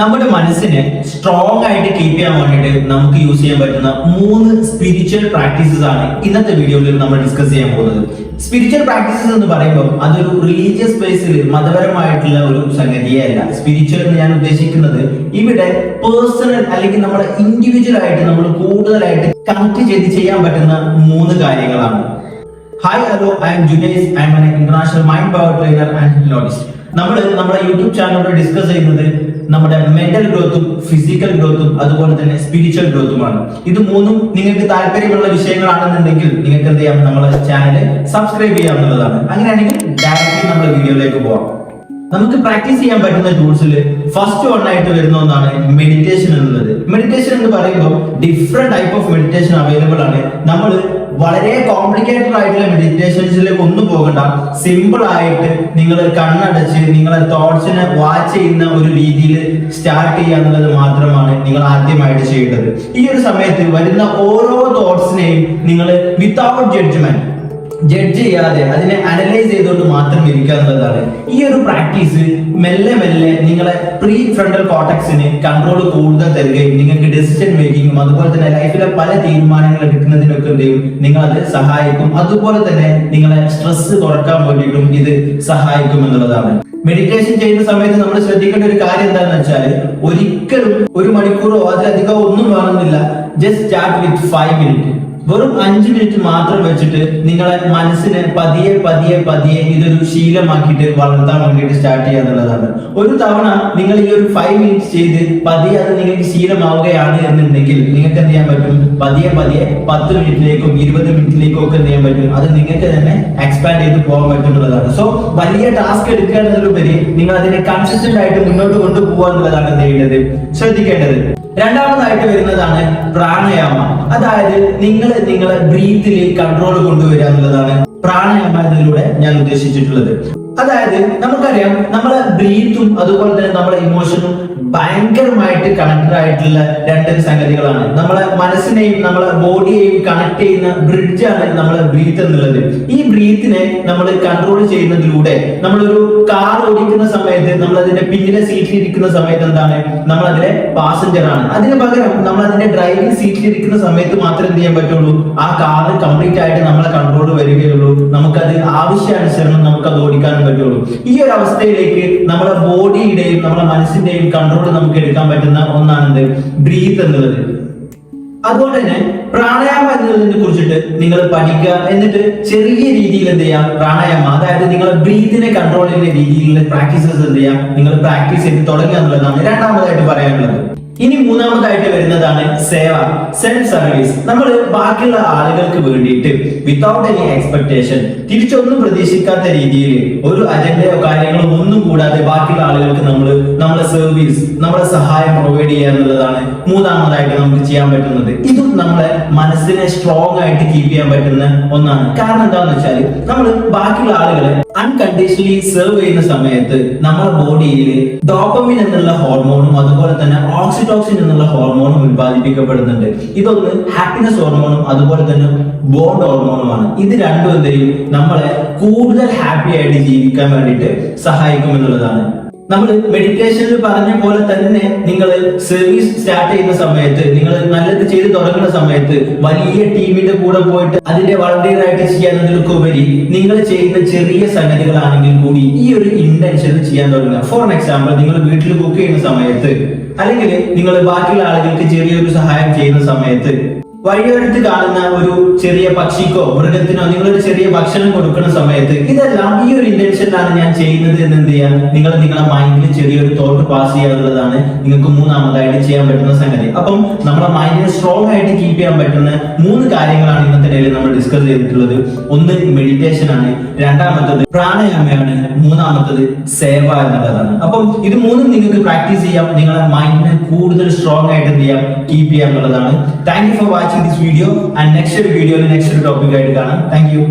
നമ്മുടെ മനസ്സിനെ സ്ട്രോങ് ആയിട്ട് കീപ്പ് ചെയ്യാൻ വേണ്ടിയിട്ട് നമുക്ക് യൂസ് ചെയ്യാൻ പറ്റുന്ന 3 സ്പിരിച്വൽ പ്രാക്ടീസസ് ആണ് ഇന്നത്തെ വീഡിയോയിൽ നമ്മൾ ഡിസ്കസ് ചെയ്യാൻ പോകുന്നത്. സ്പിരിച്വൽ പ്രാക്ടീസസ് എന്ന് പറയുമ്പോൾ അതൊരു റിലീജിയസ് ബേസിൽ മതപരമായിട്ടുള്ള ഒരു സംഗതിയേ അല്ല. സ്പിരിച്വൽ എന്ന് ഞാൻ ഉദ്ദേശിക്കുന്നത് ഇവിടെ പേഴ്സണൽ അല്ലെങ്കിൽ നമ്മുടെ ഇൻഡിവിജ്വൽ ആയിട്ട് നമ്മൾ കൂടുതലായിട്ട് കണക്ട് ചെയ്ത് ചെയ്യാൻ പറ്റുന്ന 3 കാര്യങ്ങളാണ്. Hi hello, I M Junaiz. I M an international mind power trainer and hypnotist. നമ്മൾ നമ്മുടെ യൂട്യൂബ് ചാനലിലൂടെ ഡിസ്കസ് ചെയ്യുന്നത് നമ്മുടെ മെന്റൽ ഗ്രോത്തും ഫിസിക്കൽ ഗ്രോത്തും അതുപോലെ തന്നെ സ്പിരിച്വൽ ഗ്രോത്തുമാണ്. ഇത് 3ഉം നിങ്ങൾക്ക് താല്പര്യമുള്ള വിഷയങ്ങളാണെന്നുണ്ടെങ്കിൽ നിങ്ങൾക്ക് എന്ത് ചെയ്യാം, നമ്മുടെ ചാനൽ സബ്സ്ക്രൈബ് ചെയ്യാവുന്നതാണ്. അങ്ങനെയാണെങ്കിൽ ഡയറക്റ്റ്ലി നമ്മുടെ വീഡിയോയിലേക്ക് പോവാം. നമുക്ക് പ്രാക്ടീസ് ചെയ്യാൻ പറ്റുന്ന ടൂൾസിൽ ഫസ്റ്റ് ആയിട്ട് വരുന്ന ഒന്നാണ് മെഡിറ്റേഷൻ എന്നുള്ളത്. മെഡിറ്റേഷൻ എന്ന് പറയുമ്പോൾ different type of meditation available ആണ്. നമ്മൾ വളരെ കോംപ്ലിക്കേറ്റഡ് ആയിട്ടുള്ള മെഡിറ്റേഷൻസിലേക്ക് ഒന്നും പോകണ്ട. സിമ്പിൾ ആയിട്ട് നിങ്ങൾ കണ്ണടച്ച് നിങ്ങളെ തോട്ട്സിനെ വാച്ച് ചെയ്യുന്ന ഒരു രീതിയിൽ സ്റ്റാർട്ട് ചെയ്യുക എന്നുള്ളത് മാത്രമാണ് നിങ്ങൾ ആദ്യമായിട്ട് ചെയ്യേണ്ടത്. ഈ ഒരു സമയത്ത് വരുന്ന ഓരോ തോട്ട്സിനെയും നിങ്ങൾ വിത്തൗട്ട് ജഡ്ജ് ചെയ്യാതെ അതിനെ അനലൈസ് ചെയ്തുകൊണ്ട് മാത്രം ഇരിക്കുക എന്നുള്ളതാണ്. ഈ ഒരു പ്രാക്ടീസ് മെല്ലെ മെല്ലെ നിങ്ങളെ പ്രീ ഫ്രണ്ടൽ കോർട്ടക്സിന് കൺട്രോൾ കൂടുതൽ തരികയും നിങ്ങൾക്ക് ഡെസിഷൻ മേക്കിങ്ങും അതുപോലെ തന്നെ ലൈഫിലെ പല തീരുമാനങ്ങൾ എടുക്കുന്നതിനൊക്കെ എന്ത് ചെയ്യും, നിങ്ങളത് സഹായിക്കും. അതുപോലെ തന്നെ നിങ്ങളെ സ്ട്രെസ് കുറക്കാൻ വേണ്ടിയിട്ടും ഇത് സഹായിക്കും എന്നുള്ളതാണ്. മെഡിറ്റേഷൻ ചെയ്യുന്ന സമയത്ത് നമ്മൾ ശ്രദ്ധിക്കേണ്ട ഒരു കാര്യം എന്താണെന്ന് വെച്ചാൽ ഒരിക്കലും 1 മണിക്കൂറോ അതിലധികമോ ഒന്നും വേണമെന്നില്ല. Just start with 5 minute. വെറും 5 മിനിറ്റ് മാത്രം വെച്ചിട്ട് നിങ്ങളെ മനസ്സിനെ പതിയെ പതിയെ പതിയെ ഇതൊരു ശീലമാക്കിയിട്ട് വളർത്താൻ വേണ്ടിയിട്ട് സ്റ്റാർട്ട് ചെയ്യുക എന്നുള്ളതാണ്. ഒരു തവണ നിങ്ങൾ ഈ ഒരു 5 മിനിറ്റ്സ് ചെയ്ത് പതിയെ അത് നിങ്ങൾക്ക് ശീലമാവുകയാണ് എന്നുണ്ടെങ്കിൽ നിങ്ങൾക്ക് എന്ത് ചെയ്യാൻ പറ്റും, പതിയെ പതിയെ 10 മിനിറ്റിലേക്കും 20 മിനിറ്റിലേക്കും ഒക്കെ എന്ത് ചെയ്യാൻ പറ്റും, അത് നിങ്ങൾക്ക് തന്നെ എക്സ്പാൻഡ് ചെയ്ത് പോകാൻ പറ്റുന്നതാണ്. സോ വലിയ ടാസ്ക് എടുക്കുക എന്നതിലുപരി നിങ്ങൾ അതിനെ കൺസിസ്റ്റന്റ് ആയിട്ട് മുന്നോട്ട് കൊണ്ടുപോകുക എന്നുള്ളതാണ് എന്ത് ചെയ്യേണ്ടത്, ശ്രദ്ധിക്കേണ്ടത്. രണ്ടാമതായിട്ട് വരുന്നതാണ് പ്രാണായാമ. അതായത് നിങ്ങളെ ബ്രീത്തിൽ കൺട്രോൾ കൊണ്ടുവരിക എന്നുള്ളതാണ് പ്രാണായാമ എന്നതിലൂടെ ഞാൻ ഉദ്ദേശിച്ചിട്ടുള്ളത്. അതായത് നമുക്കറിയാം നമ്മളെ ബ്രീത്തും അതുപോലെ തന്നെ നമ്മുടെ ഇമോഷനും ഭയങ്കരമായിട്ട് കണക്റ്റഡ് ആയിട്ടുള്ള 2 സംഗതികളാണ്. നമ്മളെ മനസ്സിനെയും നമ്മളെ ബോഡിയെയും കണക്ട് ചെയ്യുന്ന ബ്രിഡ്ജാണ് നമ്മളെ ബ്രീത്ത് എന്നുള്ളത്. ഈ ബ്രീത്തിനെ നമ്മൾ കൺട്രോൾ ചെയ്യുന്നതിലൂടെ നമ്മളൊരു കാർ ഓടിക്കുന്ന സമയത്ത് നമ്മൾ അതിന്റെ പിന്നിലെ സീറ്റിൽ ഇരിക്കുന്ന സമയത്ത് എന്താണ്, നമ്മൾ അതിലെ പാസഞ്ചർ ആണ്. അതിന് പകരം നമ്മൾ അതിന്റെ ഡ്രൈവിംഗ് സീറ്റിൽ ഇരിക്കുന്ന സമയത്ത് മാത്രം എന്ത് ചെയ്യാൻ പറ്റുള്ളൂ, ആ കാർ കംപ്ലീറ്റ് ആയിട്ട് നമ്മളെ കൺട്രോൾ വരികയുള്ളൂ. നമുക്കത് ആവശ്യാനുസരണം നമുക്കത് ഓടിക്കാൻ പറ്റുള്ളൂ. ഈ ഒരു അവസ്ഥയിലേക്ക് നമ്മുടെ ബോഡിയുടെയും നമ്മുടെ മനസ്സിന്റെയും കൺട്രോൾ നമുക്ക് എടുക്കാൻ പറ്റുന്ന ഒന്നാണ് ബ്രീത്ത് എന്നുള്ളത്. അതുകൊണ്ട് തന്നെ പ്രാണായാമം എന്നതിനെ കുറിച്ചിട്ട് നിങ്ങൾ പഠിക്കുക. എന്നിട്ട് ചെറിയ രീതിയിൽ എന്ത് ചെയ്യാം, പ്രാണായാമം അതായത് നിങ്ങളെ ബ്രീത്തിനെ കൺട്രോൾ ചെയ്യുന്ന രീതിയിലുള്ള പ്രാക്ടീസസ് എന്ത് ചെയ്യാം, നിങ്ങൾ പ്രാക്ടീസ് ചെയ്ത് തുടങ്ങുക എന്നുള്ളതാണ് രണ്ടാമതായിട്ട് പറയാനുള്ളത്. ഇനി മൂന്നാമതായിട്ട് വരുന്നതാണ് സേവ, സെൽഫ് സർവീസ്. നമ്മൾ ബാക്കിയുള്ള ആളുകൾക്ക് വേണ്ടിയിട്ട് വിത്തൗട്ട് എനി എക്സ്പെക്ടേഷൻ, തിരിച്ചൊന്നും പ്രതീക്ഷിക്കാത്ത രീതിയിൽ ഒരു അജണ്ടയോ കാര്യങ്ങളോ ഒന്നും കൂടാതെ ബാക്കിയുള്ള ആളുകൾക്ക് നമ്മളെ സർവീസ്, നമ്മുടെ സഹായം പ്രൊവൈഡ് ചെയ്യുക എന്നുള്ളതാണ് മൂന്നാമതായിട്ട് നമുക്ക് ചെയ്യാൻ പറ്റുന്നത്. ഇതും നമ്മളെ മനസ്സിനെ സ്ട്രോങ് ആയിട്ട് കീപ്പ് ചെയ്യാൻ പറ്റുന്ന ഒന്നാണ്. കാരണം എന്താണെന്ന് വെച്ചാൽ നമ്മൾ ബാക്കിയുള്ള ആളുകളെ അൺകണ്ടീഷണലി സെർവ് ചെയ്യുന്ന സമയത്ത് നമ്മുടെ ബോഡിയിൽ ഡോപ്പമിൻ എന്നുള്ള ഹോർമോണും അതുപോലെ തന്നെ ഓക്സിറ്റോക്സിൻ എന്നുള്ള ഹോർമോണും ഉത്പാദിപ്പിക്കപ്പെടുന്നുണ്ട്. ഇതൊന്ന് ഹാപ്പിനെസ് ഹോർമോണും അതുപോലെ തന്നെ ബോണ്ട് ഹോർമോണുമാണ്. ഇത് രണ്ടും എന്തെയും നമ്മളെ കൂടുതൽ ഹാപ്പി ആയിട്ട് ജീവിക്കാൻ വേണ്ടിയിട്ട് സഹായിക്കും എന്നുള്ളതാണ്. നമ്മൾ മെഡിറ്റേഷനിൽ പറഞ്ഞ പോലെ തന്നെ നിങ്ങൾ സർവീസ് സ്റ്റാർട്ട് ചെയ്യുന്ന സമയത്ത്, നിങ്ങൾ നല്ലത് ചെയ്ത് തുടങ്ങുന്ന സമയത്ത് വലിയ ടീമിന്റെ കൂടെ പോയിട്ട് അതിന്റെ വളണ്ടിയർ ആയിട്ട് ചെയ്യാന്നതിലൊക്കെ ഉപരി നിങ്ങൾ ചെയ്യുന്ന ചെറിയ സംഗതികളാണെങ്കിൽ കൂടി ഈ ഒരു ഇന്റൻഷൻ ചെയ്യാൻ തുടങ്ങുക. ഫോർ എക്സാമ്പിൾ, നിങ്ങൾ വീട്ടിൽ കുക്ക് ചെയ്യുന്ന സമയത്ത് അല്ലെങ്കിൽ നിങ്ങൾ ബാക്കിയുള്ള ആളുകൾക്ക് ചെറിയൊരു സഹായം ചെയ്യുന്ന സമയത്ത് വഴിയോരത്ത് കാണുന്ന ഒരു ചെറിയ പക്ഷിക്കോ മൃഗത്തിനോ നിങ്ങളൊരു ചെറിയ ഭക്ഷണം കൊടുക്കുന്ന സമയത്ത് ഇതെല്ലാം ഈ ഒരു ഇന്റൻഷനിലാണ് ഞാൻ ചെയ്യുന്നത് എന്ന് എന്ത് ചെയ്യാൻ നിങ്ങളെ മൈൻഡിൽ ചെറിയൊരു തോട്ട് പാസ് ചെയ്യാന്നുള്ളതാണ് നിങ്ങൾക്ക് മൂന്നാമതായിട്ട് ചെയ്യാൻ പറ്റുന്ന സംഗതി. അപ്പം നമ്മുടെ മൈൻഡിനെ സ്ട്രോങ് ആയിട്ട് കീപ്പ് ചെയ്യാൻ പറ്റുന്ന 3 കാര്യങ്ങളാണ് ഇന്നത്തെ ഡേയിൽ നമ്മൾ ഡിസ്കസ് ചെയ്തിട്ടുള്ളത്. ഒന്ന് മെഡിറ്റേഷൻ ആണ്, രണ്ടാമത്തത് പ്രാണായാമയാണ്, മൂന്നാമത്തത് സേവ എന്നുള്ളതാണ്. അപ്പം ഇത് 3ഉം നിങ്ങൾക്ക് പ്രാക്ടീസ് ചെയ്യാം. നിങ്ങളുടെ മൈൻഡിനെ കൂടുതൽ സ്ട്രോങ് ആയിട്ട് എന്ത് ചെയ്യാം, കീപ്പ് ചെയ്യാം എന്നുള്ളതാണ്. Thank you for watching this video and next video next topic ആയിട്ട് കാണാം. Thank you.